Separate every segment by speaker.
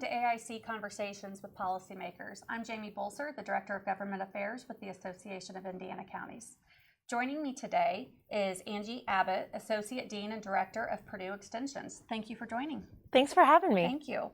Speaker 1: to AIC Conversations with Policymakers. I'm Jamie Bolser, the Director of Government Affairs with the Association of Indiana Counties. Joining me today is Angie Abbott, Associate Dean and Director of Purdue Extensions. Thank you for joining.
Speaker 2: Thanks for having me.
Speaker 1: Thank you.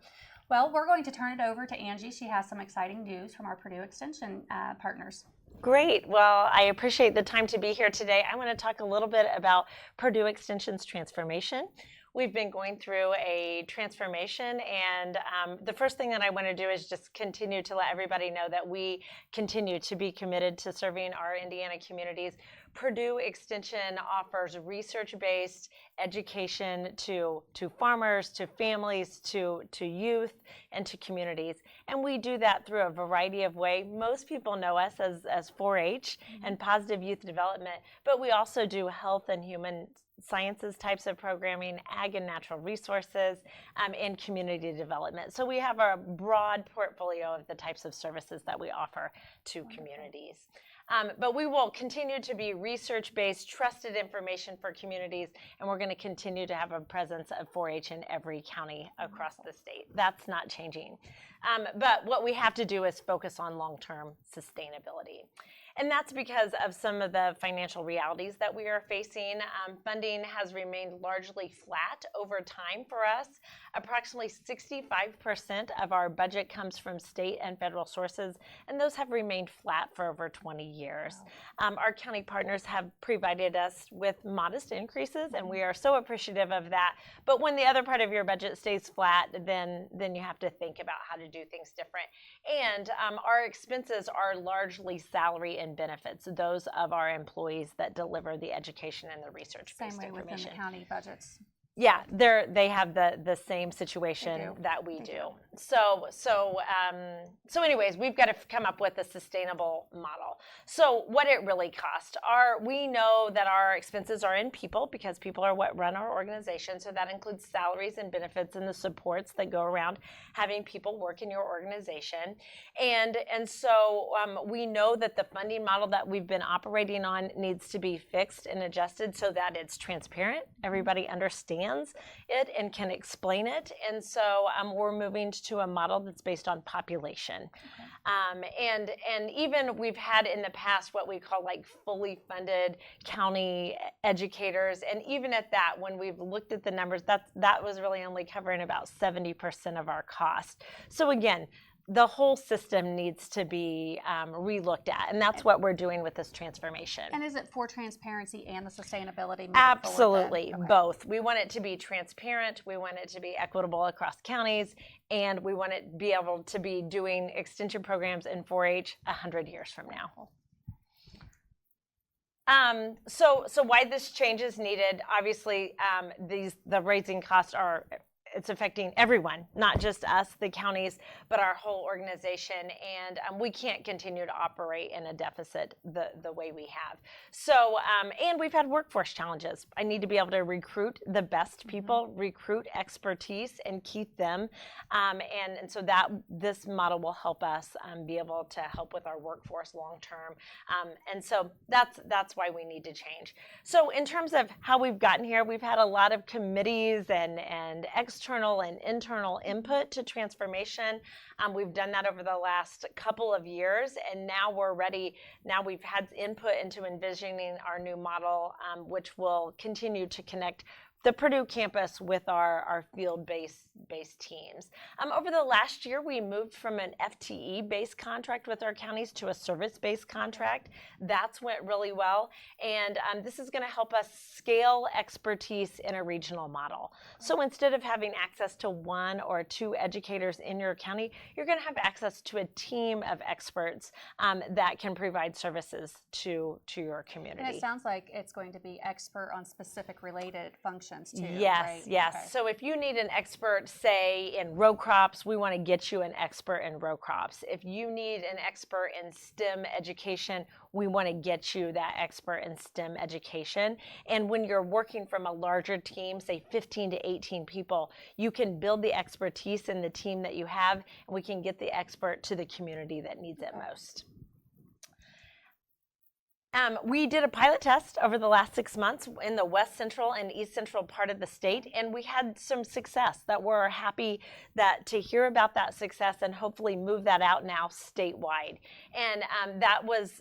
Speaker 1: Well, we're going to turn it over to Angie. She has some exciting news from our Purdue Extension partners.
Speaker 2: Great. Well, I appreciate the time to be here today. I want to talk a little bit about Purdue Extension's transformation. We've been going through a transformation, and the first thing that I want to do is just continue to let everybody know that we continue to be committed to serving our Indiana communities. Purdue Extension offers research-based education to farmers, to families, to youth, and to communities. And we do that through a variety of ways. Most people know us as 4-H and positive youth development, but we also do health and human sciences types of programming, ag and natural resources, and community development. So we have a broad portfolio of the types of services that we offer to communities. But we will continue to be research-based, trusted information for communities, and we're going to continue to have a presence of 4-H in every county across the state. That's not changing. But what we have to do is focus on long-term sustainability. And that's because of some of the financial realities that we are facing. Funding has remained largely flat over time for us. Approximately 65% of our budget comes from state and federal sources, and those have remained flat for over 20 years. Wow. Our county partners have provided us with modest increases, and we are so appreciative of that. But when the other part of your budget stays flat, then you have to think about how to do things different. And our expenses are largely salary and benefits, those of our employees that deliver the education and the research-based information.
Speaker 1: Same way within the county budgets.
Speaker 2: Yeah, they have the same situation that we do. So anyways, we've got to come up with a sustainable model. So what it really costs we know that our expenses are in people because people are what run our organization. So that includes salaries and benefits and the supports that go around having people work in your organization. And so we know that the funding model that we've been operating on needs to be fixed and adjusted so that it's transparent. Everybody understands it and can explain it, and so we're moving to a model that's based on population. And even we've had in the past what we call like fully funded county educators, and even at that, when we've looked at the numbers, that was really only covering about 70% of our cost. So again, the whole system needs to be relooked at, and that's what we're doing with this transformation.
Speaker 1: And is it for transparency and the sustainability?
Speaker 2: Absolutely, both. We want it to be transparent, we want it to be equitable across counties, and we want it to be able to be doing extension programs in 4-H 100 years from now. So why this change is needed, obviously the raising costs it's affecting everyone, not just us, the counties, but our whole organization. And we can't continue to operate in a deficit the way we have. So, and we've had workforce challenges. I need to be able to recruit the best people, recruit expertise, and keep them. And so that this model will help us be able to help with our workforce long term. And so that's why we need to change. So in terms of how we've gotten here, we've had a lot of committees and external and internal input to transformation. We've done that over the last couple of years, and now we're ready. Now we've had input into envisioning our new model, which will continue to connect the Purdue campus with our field-based teams. Over the last year, we moved from an FTE-based contract with our counties to a service-based contract. That's went really well, and this is going to help us scale expertise in a regional model. So instead of having access to 1 or 2 educators in your county, you're going to have access to a team of experts that can provide services to your community.
Speaker 1: And it sounds like it's going to be expert on specific related functions too,
Speaker 2: yes,
Speaker 1: right?
Speaker 2: Yes. Okay. So if you need an expert, say, in row crops, we want to get you an expert in row crops. If you need an expert in STEM education, we want to get you that expert in STEM education. And when you're working from a larger team, say 15 to 18 people, you can build the expertise in the team that you have, and we can get the expert to the community that needs it most. We did a pilot test over the last 6 months in the west central and east central part of the state, and we had some success that we're happy to hear about that success and hopefully move that out now statewide. And that was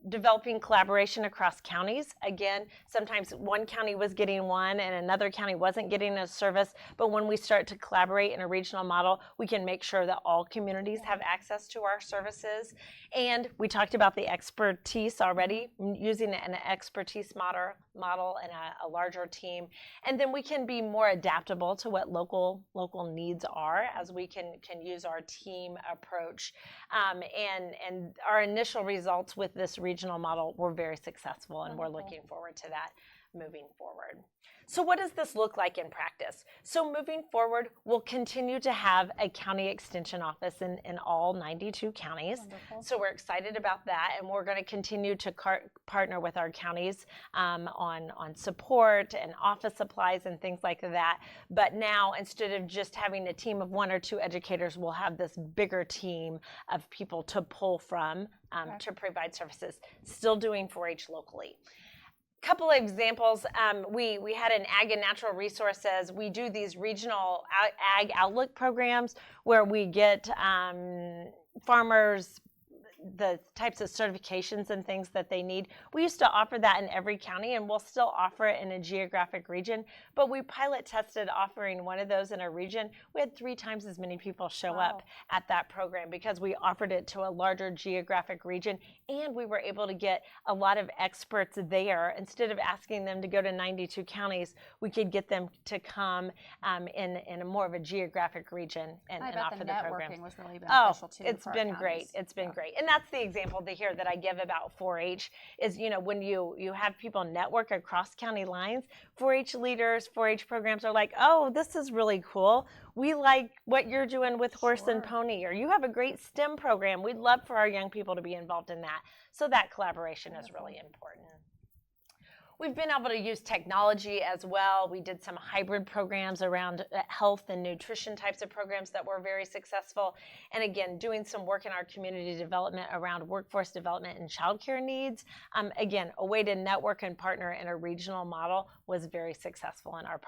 Speaker 2: developing collaboration across counties. Again, sometimes one county was getting one and another county wasn't getting a service, but when we start to collaborate in a regional model, we can make sure that all communities have access to our services. And we talked about the expertise already, using an expertise model and a larger team. And then we can be more adaptable to what local needs are as we can use our team approach. And our initial results with this regional model were very successful, and we're looking forward to that moving forward. So what does this look like in practice? So moving forward, we'll continue to have a county extension office in all 92 counties.
Speaker 1: Wonderful.
Speaker 2: So we're excited about that, and we're going to continue to partner with our counties on support and office supplies and things like that. But now, instead of just having a team of 1 or 2 educators, we'll have this bigger team of people to pull from to provide services, still doing 4-H locally. Couple of examples, we had an Ag and Natural Resources. We do these regional Ag Outlook programs where we get farmers the types of certifications and things that they need. We used to offer that in every county, and we'll still offer it in a geographic region, but we pilot tested offering one of those in a region. We had 3 times as many people show up at that program because we offered it to a larger geographic region, and we were able to get a lot of experts there. Instead of asking them to go to 92 counties, we could get them to come in a more of a geographic region and offer the programs.
Speaker 1: Networking was really beneficial too.
Speaker 2: It's been great. It's been great. And that's the example here that I give about 4-H is, when you have people network across county lines, 4-H leaders, 4-H programs are like, oh, this is really cool. We like what you're doing with horse and pony, or you have a great STEM program. We'd love for our young people to be involved in that. So that collaboration is really important. We've been able to use technology as well. We did some hybrid programs around health and nutrition types of programs that were very successful. And again, doing some work in our community development around workforce development and childcare needs. Again, a way to network and partner in a regional model was very successful in our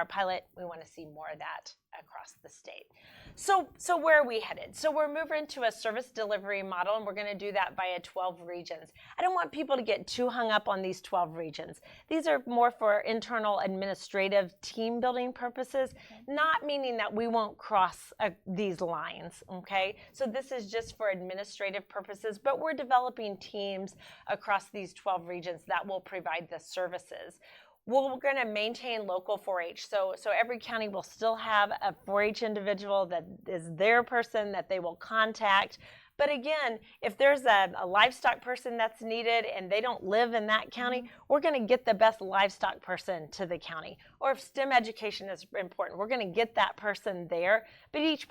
Speaker 2: pilot. We want to see more of that across the state. So where are we headed? So we're moving to a service delivery model, and we're going to do that via 12 regions. I don't want people to get too hung up on these 12 regions. These are more for internal administrative team building purposes, not meaning that we won't cross these lines, okay? So this is just for administrative purposes, but we're developing teams across these 12 regions that will provide the services. We're going to maintain local 4-H. So every county will still have a 4-H individual that is their person that they will contact. But again, if there's a livestock person that's needed and they don't live in that county, we're going to get the best livestock person to the county. Or if STEM education is important, we're going to get that person there. But each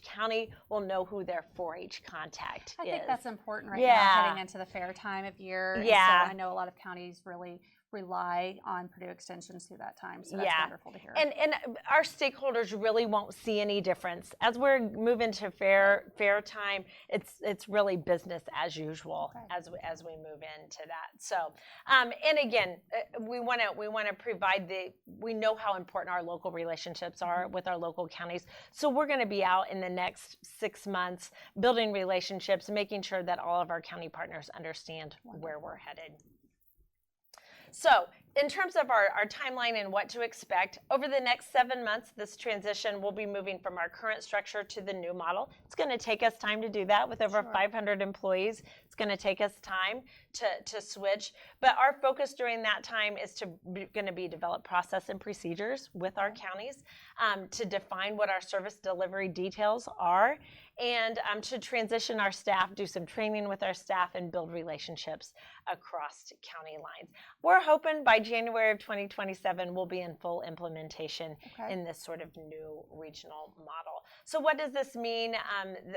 Speaker 2: county will know who their 4-H contact is.
Speaker 1: I think that's important right now, heading into the fair time of year.
Speaker 2: Yeah.
Speaker 1: So I know a lot of counties really rely on Purdue Extensions through that time. So that's wonderful to hear.
Speaker 2: And our stakeholders really won't see any difference. As we're moving to fair time, it's really business as usual as we move into that. So, and again, we want to provide we know how important our local relationships are with our local counties. So we're going to be out in the next 6 months building relationships, making sure that all of our county partners understand where we're headed. So in terms of our timeline and what to expect, over the next 7 months, this transition will be moving from our current structure to the new model. It's going to take us time to do that with over 500 employees. It's going to take us time to switch. But our focus during that time is going to be develop process and procedures with our counties to define what our service delivery details are, and to transition our staff, do some training with our staff, and build relationships across county lines. We're hoping by January of 2027, we'll be in full implementation
Speaker 1: Okay.
Speaker 2: in this sort of new regional model. So what does this mean?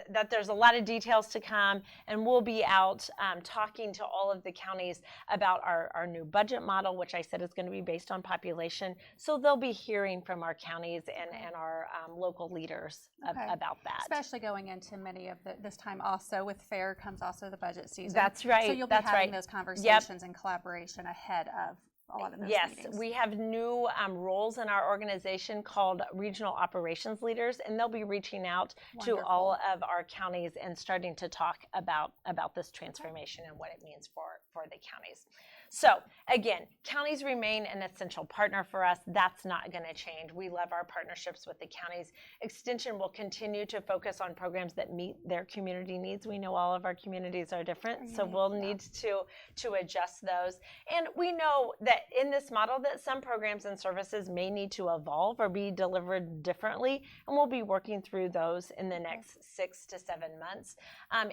Speaker 2: That there's a lot of details to come, and we'll be out talking to all of the counties about our new budget model, which I said is going to be based on population. So they'll be hearing from our counties and our local leaders about that.
Speaker 1: Especially going into many of this time also with fair comes also the budget season.
Speaker 2: That's right.
Speaker 1: So you'll be having those conversations and collaboration ahead of a lot of those meetings.
Speaker 2: Yes, we have new roles in our organization called regional operations leaders, and they'll be reaching out to all of our counties and starting to talk about this transformation and what it means for the counties. So again, counties remain an essential partner for us. That's not going to change. We love our partnerships with the counties. Extension will continue to focus on programs that meet their community needs. We know all of our communities are different, so we'll need to adjust those. And we know that in this model that some programs and services may need to evolve or be delivered differently, and we'll be working through those in the next 6 to 7 months.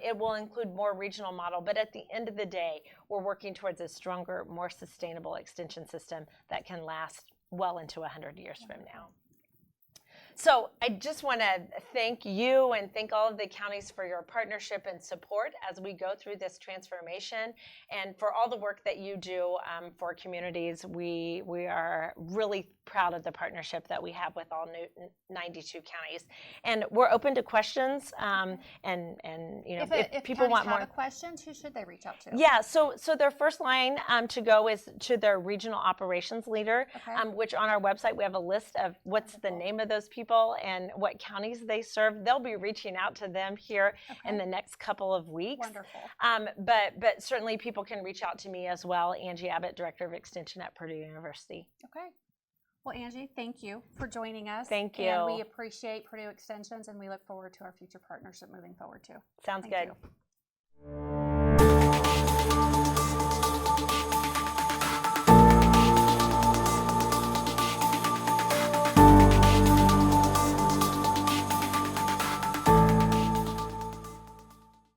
Speaker 2: It will include more regional model, but at the end of the day, we're working towards a stronger, more sustainable extension system that can last well into 100 years from now. So I just want to thank you and thank all of the counties for your partnership and support as we go through this transformation, and for all the work that you do for communities. We are really proud of the partnership that we have with all 92 counties, and we're open to questions. And you know, if people want more
Speaker 1: questions, who should they reach out to?
Speaker 2: Yeah, so their first line to go is to their regional operations leader, which on our website we have a list of what's the name of those people and what counties they serve. They'll be reaching out to them here in the next couple of weeks.
Speaker 1: Wonderful.
Speaker 2: But certainly people can reach out to me as well. Angie Abbott, Director of Extension at Purdue University. Okay.
Speaker 1: Well, Angie, thank you for joining us.
Speaker 2: Thank you.
Speaker 1: And we appreciate Purdue Extensions, and we look forward to our future partnership moving forward too.
Speaker 2: Sounds good.
Speaker 1: Thank you.